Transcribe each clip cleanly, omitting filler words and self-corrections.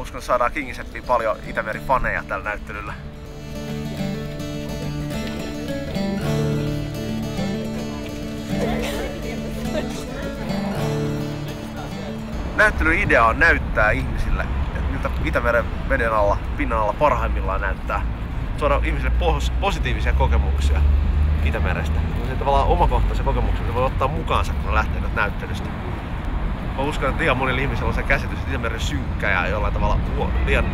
uskon, että saadaan Kingisepiin paljon Itämeri-faneja tällä näyttelyllä. Näyttelyn idea on näyttää ihmisille, että miltä Itämeren veden alla, pinnan alla parhaimmillaan näyttää. Saada ihmisille positiivisia kokemuksia Itämerestä. Se tavallaan omakohtaisia kokemuksia, mitä voi ottaa mukaansa, kun lähtee näyttelystä. Mä uskon, että liian monilla ihmisillä on se käsitys, että Itämeri on synkkä ja jollain tavalla liian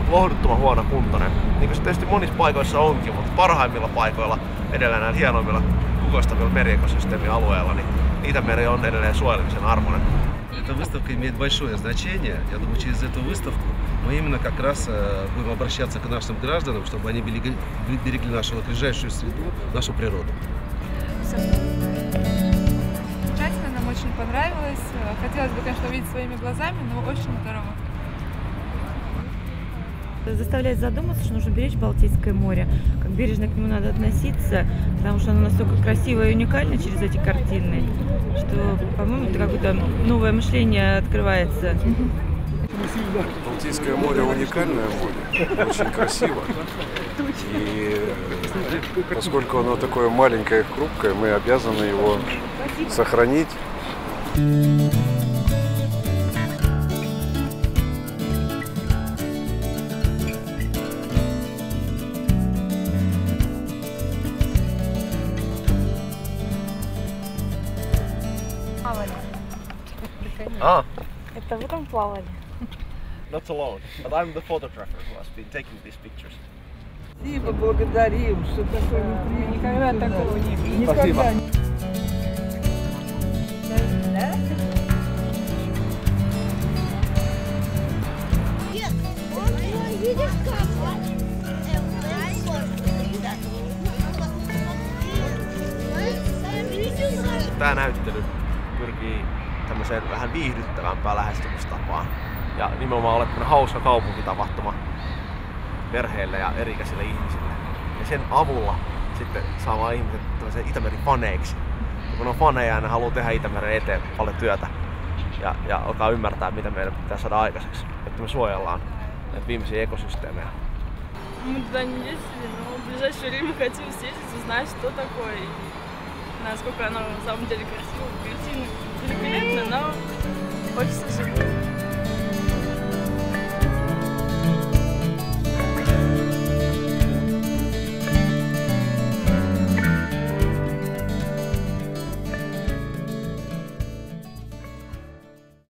lohduttoman huono kuntoinen. Niin kuin se tietysti monissa paikoissa onkin, mutta parhaimmilla paikoilla edelleen näillä hienoimmilla kukoistavilla meriekosysteemialueilla, niin Itämeri on edelleen suojelemisen arvoinen. Эта выставка имеет большое значение. Я думаю, через эту выставку мы именно как раз будем обращаться к нашим гражданам, чтобы они берегли нашу окружающую среду, нашу природу. Замечательно, нам очень понравилось. Хотелось бы, конечно, увидеть своими глазами, но очень здорово. Заставляет задуматься, что нужно беречь Балтийское море, как бережно к нему надо относиться, потому что оно настолько красиво и уникально через эти картины, что, по-моему, это какое-то новое мышление открывается. Балтийское море уникальное море, очень красиво. И поскольку оно такое маленькое и хрупкое, мы обязаны его сохранить. Ah, Это вы там плавали? not alone, but I'm the photographer who has been taking these pictures. Спасибо, благодарим, что такое неприятно. Никогда такого не было. Спасибо. Видишь, как? Tää näyttely pyrkii tämmöiseen vähän viihdyttävämpään lähestymistapaan. Ja nimenomaan olet tämmönen hauska kaupunkitapahtuma perheille ja eri-ikäisille ihmisille. Ja sen avulla sitten saamaan ihmiset tämmöisen Itämeri-faneiksi. Ja kun on faneja, ne haluaa tehdä Itämeren eteen paljon työtä. Ja alkaa ymmärtää, mitä meidän pitää saada aikaiseksi, että me suojellaan näitä viimeisiä ekosysteemejä. Мы туда не ездили, но в ближайшее время хотим съездить, узнать, что такое и насколько оно на самом деле красиво. Картины великолепны, но хочется жить.